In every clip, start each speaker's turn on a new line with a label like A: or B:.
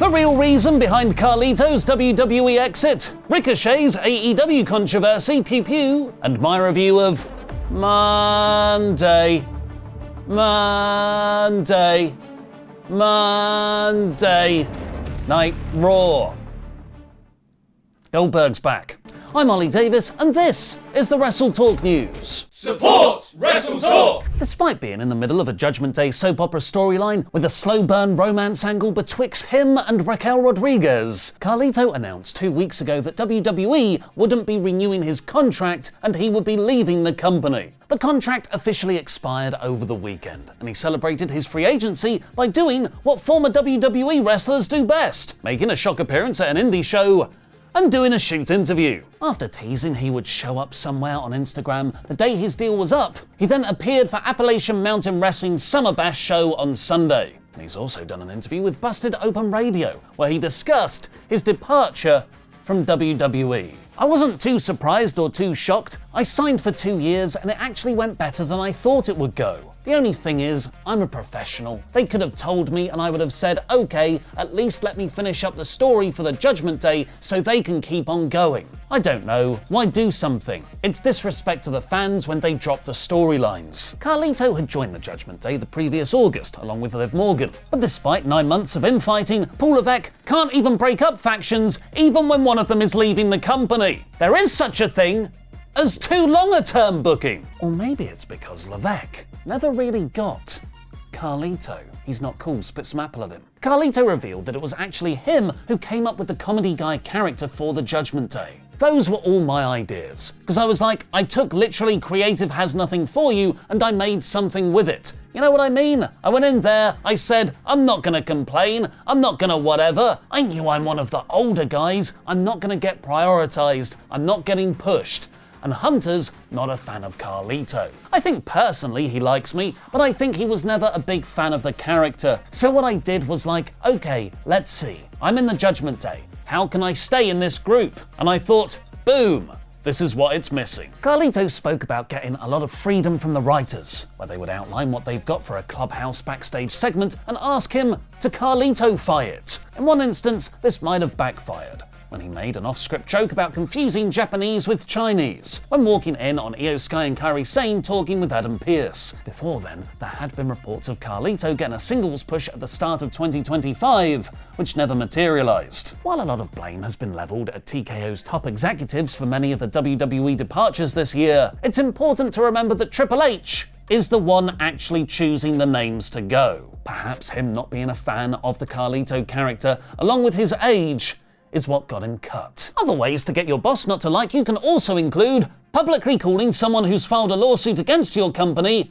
A: The real reason behind Carlito's WWE exit, Ricochet's AEW controversy, pew pew, and my review of Monday Night Raw. Goldberg's back. I'm Ollie Davis, and this is the WrestleTalk News.
B: Support WrestleTalk!
A: Despite being in the middle of a Judgment Day soap opera storyline with a slow burn romance angle betwixt him and Raquel Rodriguez, Carlito announced 2 weeks ago that WWE wouldn't be renewing his contract and he would be leaving the company. The contract officially expired over the weekend, and he celebrated his free agency by doing what former WWE wrestlers do best, making a shock appearance at an indie show and doing a shoot interview. After teasing he would show up somewhere on Instagram the day his deal was up, he then appeared for Appalachian Mountain Wrestling's Summer Bash show on Sunday. And he's also done an interview with Busted Open Radio, where he discussed his departure from WWE. I wasn't too surprised or too shocked. I signed for 2 years and it actually went better than I thought it would go. The only thing is, I'm a professional. They could have told me and I would have said, okay, at least let me finish up the story for the Judgment Day so they can keep on going. I don't know, why do something? It's disrespect to the fans when they drop the storylines. Carlito had joined the Judgment Day the previous August, along with Liv Morgan. But despite 9 months of infighting, Paul Levesque can't even break up factions, even when one of them is leaving the company. There is such a thing as too long a term booking. Or maybe it's because Levesque never really got Carlito. He's not cool, spit some apple at him. Carlito revealed that it was actually him who came up with the comedy guy character for the Judgment Day. Those were all my ideas, because I was like, I took literally creative has nothing for you and I made something with it. You know what I mean? I went in there, I said, I'm not gonna complain, I'm not gonna whatever. I knew I'm one of the older guys, I'm not gonna get prioritized, I'm not getting pushed. And Hunter's not a fan of Carlito. I think personally he likes me, but I think he was never a big fan of the character. So what I did was like, okay, let's see. I'm in the Judgment Day. How can I stay in this group? And I thought, boom, this is what it's missing. Carlito spoke about getting a lot of freedom from the writers, where they would outline what they've got for a Clubhouse backstage segment and ask him to Carlito-fy it. In one instance, this might have backfired, when he made an off-script joke about confusing Japanese with Chinese, when walking in on Io Sky and Kairi Sane talking with Adam Pearce. Before then, there had been reports of Carlito getting a singles push at the start of 2025, which never materialized. While a lot of blame has been leveled at TKO's top executives for many of the WWE departures this year, it's important to remember that Triple H is the one actually choosing the names to go. Perhaps him not being a fan of the Carlito character, along with his age, is what got him cut. Other ways to get your boss not to like you can also include publicly calling someone who's filed a lawsuit against your company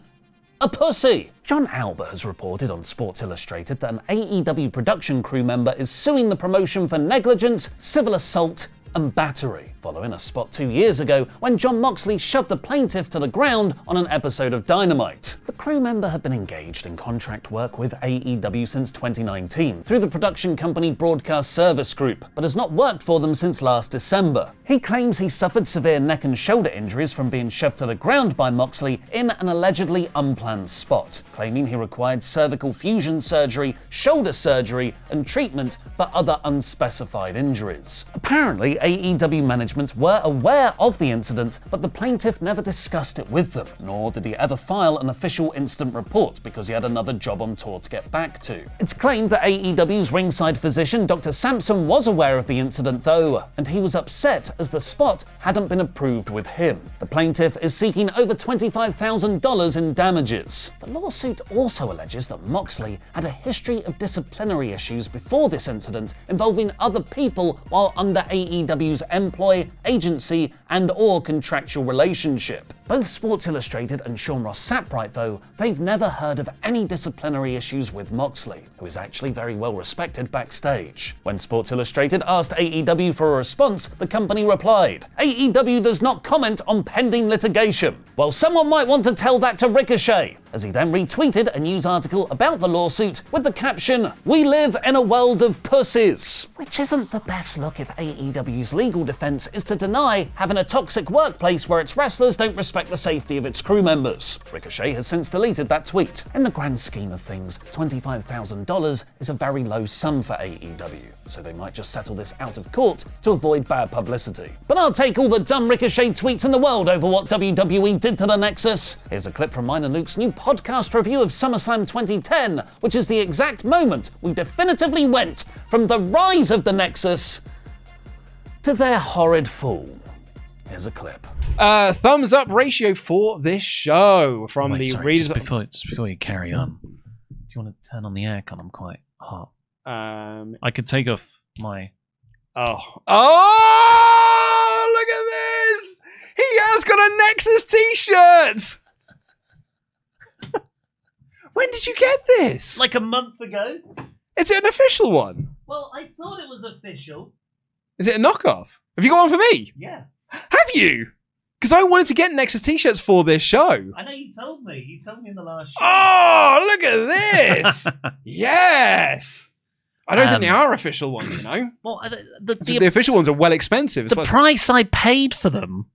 A: a pussy. John Alba has reported on Sports Illustrated that an AEW production crew member is suing the promotion for negligence, civil assault, and battery, following a spot 2 years ago when Jon Moxley shoved the plaintiff to the ground on an episode of Dynamite. The crew member had been engaged in contract work with AEW since 2019 through the production company Broadcast Service Group, but has not worked for them since last December. He claims he suffered severe neck and shoulder injuries from being shoved to the ground by Moxley in an allegedly unplanned spot, claiming he required cervical fusion surgery, shoulder surgery, and treatment for other unspecified injuries. Apparently, AEW management were aware of the incident, but the plaintiff never discussed it with them, nor did he ever file an official incident report because he had another job on tour to get back to. It's claimed that AEW's ringside physician Dr. Sampson was aware of the incident though, and he was upset as the spot hadn't been approved with him. The plaintiff is seeking over $25,000 in damages. The lawsuit also alleges that Moxley had a history of disciplinary issues before this incident involving other people while under AEW's employee, agency, and/or contractual relationship. Both Sports Illustrated and Sean Ross Sapright, though, they've never heard of any disciplinary issues with Moxley, who is actually very well respected backstage. When Sports Illustrated asked AEW for a response, the company replied, "AEW does not comment on pending litigation." Well, someone might want to tell that to Ricochet, as he then retweeted a news article about the lawsuit with the caption, "We live in a world of pussies." Which isn't the best look if AEW's legal defense is to deny having a toxic workplace where its wrestlers don't respect affect the safety of its crew members. Ricochet has since deleted that tweet. In the grand scheme of things, $25,000 is a very low sum for AEW, so they might just settle this out of court to avoid bad publicity. But I'll take all the dumb Ricochet tweets in the world over what WWE did to the Nexus. Here's a clip from mine and Luke's new podcast review of SummerSlam 2010, which is the exact moment we definitively went from the rise of the Nexus to their horrid fall. Here's a clip.
C: Thumbs up ratio for this show from readers.
D: Just before you carry on, do you want to turn on the aircon? I'm quite hot. I could take off my.
C: Oh! Look at this! He has got a Nexus T-shirt. When did you get this?
D: Like a month ago.
C: Is it an official one?
D: Well, I thought it was official.
C: Is it a knockoff? Have you got one for me?
D: Yeah.
C: Have you? Because I wanted to get Nexus T-shirts for this show.
D: I know you told me. You told me in the last show.
C: Oh, look at this! Yes! I don't think they are official ones, you know?
D: Well,
C: the official ones are well expensive.
D: The price I paid for them,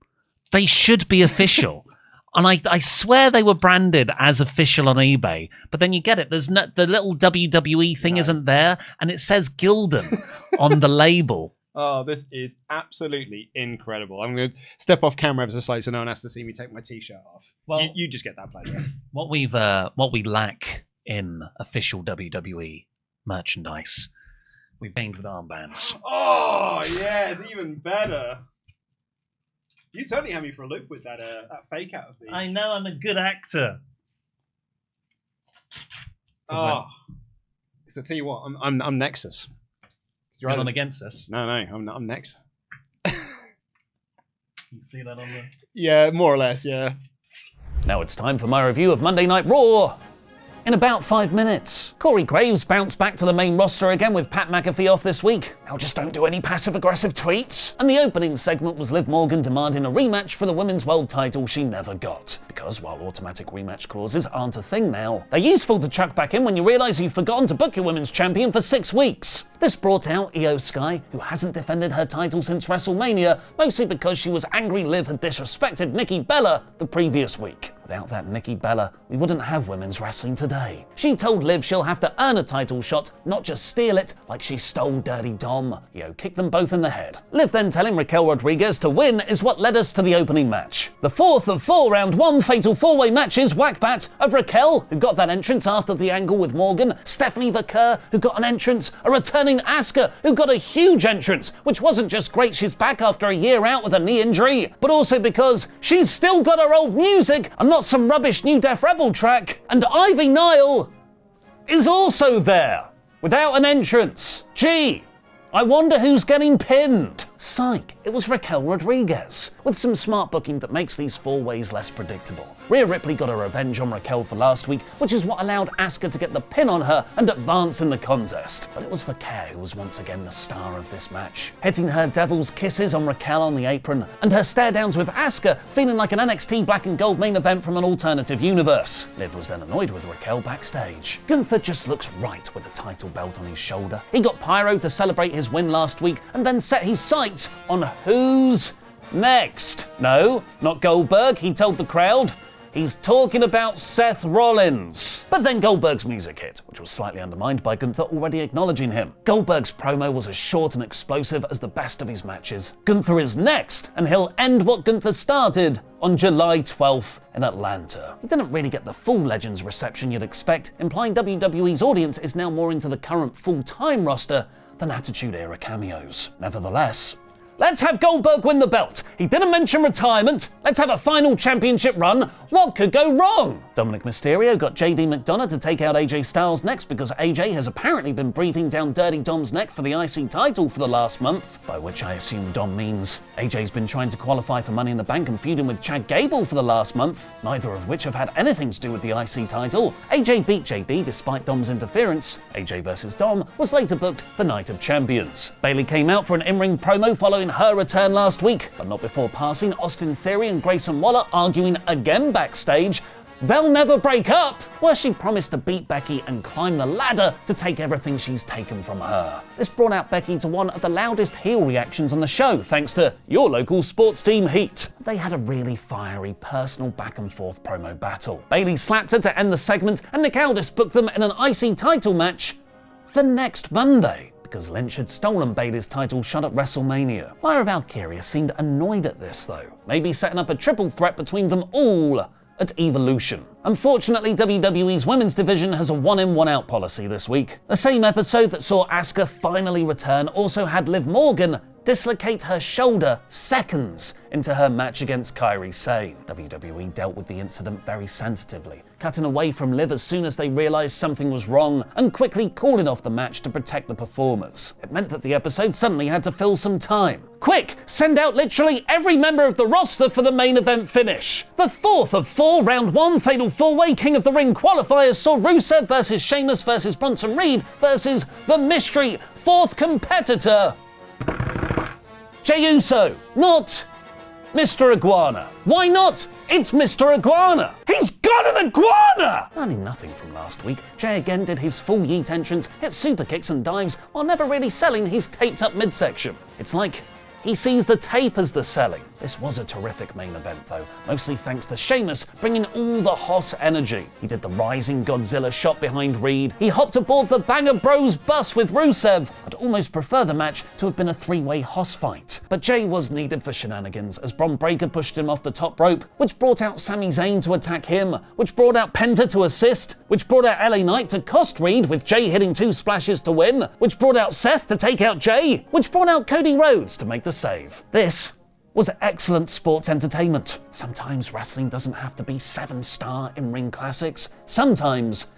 D: they should be official. And I swear they were branded as official on eBay. But then you get it. There's no, the little WWE thing isn't there. And it says Gildan on the label.
C: Oh, this is absolutely incredible. I'm going to step off camera ever so slightly so no one has to see me take my T-shirt off. Well, you just get that pleasure.
D: What we lack in official WWE merchandise, we've gained with armbands.
C: Oh, yes, even better. You totally had me for a loop with that fake out of me.
D: I know, I'm a good actor.
C: Oh, so tell you what, I'm Nexus.
D: You're on against us.
C: No, I'm Nexus.
D: You see that on the...
C: Yeah, more or less, yeah.
A: Now it's time for my review of Monday Night Raw. In about 5 minutes, Corey Graves bounced back to the main roster again with Pat McAfee off this week. Now just don't do any passive-aggressive tweets. And the opening segment was Liv Morgan demanding a rematch for the Women's World title she never got. Because while automatic rematch clauses aren't a thing now, they're useful to chuck back in when you realise you've forgotten to book your Women's Champion for 6 weeks. This brought out Io Sky, who hasn't defended her title since WrestleMania, mostly because she was angry Liv had disrespected Nikki Bella the previous week. Without that Nikki Bella, we wouldn't have women's wrestling today. She told Liv she'll have to earn a title shot, not just steal it like she stole Dirty Dom. Io kicked them both in the head. Liv then telling Raquel Rodriguez to win is what led us to the opening match. The fourth of 4 round 1 fatal 4-way matches whack-bat of Raquel, who got that entrance after the angle with Morgan, Stephanie Vaquer, who got an entrance, a returning Asuka, who got a huge entrance, which wasn't just great she's back after a year out with a knee injury, but also because she's still got her old music and not some rubbish new Def Rebel track, and Ivy Nile is also there, without an entrance. Gee, I wonder who's getting pinned. Psych, it was Raquel Rodriguez, with some smart booking that makes these 4-ways less predictable. Rhea Ripley got her revenge on Raquel for last week, which is what allowed Asuka to get the pin on her and advance in the contest. But it was Vaquer who was once again the star of this match, hitting her devil's kisses on Raquel on the apron, and her stare-downs with Asuka feeling like an NXT Black and Gold main event from an alternative universe. Liv was then annoyed with Raquel backstage. Gunther just looks right with a title belt on his shoulder. He got Pyro to celebrate his win last week and then set his sights on who's next. No, not Goldberg, he told the crowd. He's talking about Seth Rollins. But then Goldberg's music hit, which was slightly undermined by Gunther already acknowledging him. Goldberg's promo was as short and explosive as the best of his matches. Gunther is next, and he'll end what Gunther started on July 12th in Atlanta. He didn't really get the full Legends reception you'd expect, implying WWE's audience is now more into the current full-time roster than Attitude Era cameos. Nevertheless, let's have Goldberg win the belt. He didn't mention retirement. Let's have a final championship run. What could go wrong? Dominic Mysterio got JD McDonough to take out AJ Styles next because AJ has apparently been breathing down Dirty Dom's neck for the IC title for the last month, by which I assume Dom means AJ's been trying to qualify for Money in the Bank and feuding with Chad Gable for the last month, neither of which have had anything to do with the IC title. AJ beat JD despite Dom's interference. AJ vs Dom was later booked for Night of Champions. Bayley came out for an in-ring promo following her return last week, but not before passing Austin Theory and Grayson Waller arguing again backstage, they'll never break up. Worse, she promised to beat Becky and climb the ladder to take everything she's taken from her. This brought out Becky to one of the loudest heel reactions on the show, thanks to your local sports team Heat. They had a really fiery, personal back and forth promo battle. Bayley slapped her to end the segment, and Nick Aldis booked them in an IC title match for next Monday, because Lynch had stolen Bayley's title shot at WrestleMania. Lyra Valkyria seemed annoyed at this though, maybe setting up a triple threat between them all at Evolution. Unfortunately, WWE's women's division has a one-in, one-out policy this week. The same episode that saw Asuka finally return also had Liv Morgan dislocate her shoulder seconds into her match against Kairi Sane. WWE dealt with the incident very sensitively, cutting away from Liv as soon as they realized something was wrong and quickly calling off the match to protect the performers. It meant that the episode suddenly had to fill some time. Quick, send out literally every member of the roster for the main event finish. The fourth of 4 round 1 fatal 4-way King of the Ring qualifiers saw Rusev versus Sheamus versus Bronson Reed versus the mystery 4th competitor, Jey Uso, not Mr. Iguana. Why not? It's Mr. Iguana. He's got an iguana! Learning nothing from last week, Jey again did his full yeet entrance, hit super kicks and dives while never really selling his taped up midsection. It's like he sees the tape as the selling. This was a terrific main event though, mostly thanks to Sheamus bringing all the Hoss energy. He did the rising Godzilla shot behind Reed, he hopped aboard the Banger Bros bus with Rusev. I'd almost prefer the match to have been a 3-way Hoss fight. But Jey was needed for shenanigans as Bron Breakker pushed him off the top rope, which brought out Sami Zayn to attack him, which brought out Penta to assist, which brought out LA Knight to cost Reed with Jey hitting 2 splashes to win, which brought out Seth to take out Jey, which brought out Cody Rhodes to make the save. This was excellent sports entertainment. Sometimes wrestling doesn't have to be 7-star in-ring classics. Sometimes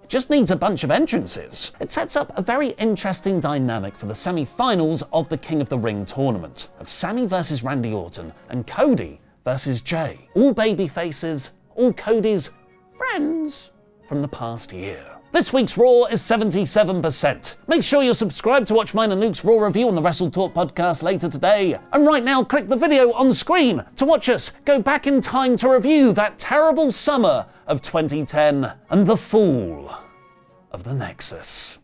A: it just needs a bunch of entrances. It sets up a very interesting dynamic for the semi-finals of the King of the Ring tournament, of Sami versus Randy Orton and Cody versus Jey. All baby faces, all Cody's friends from the past year. This week's Raw is 77%. Make sure you're subscribed to watch mine and Luke's Raw review on the WrestleTalk podcast later today. And right now, click the video on screen to watch us go back in time to review that terrible summer of 2010 and the fall of the Nexus.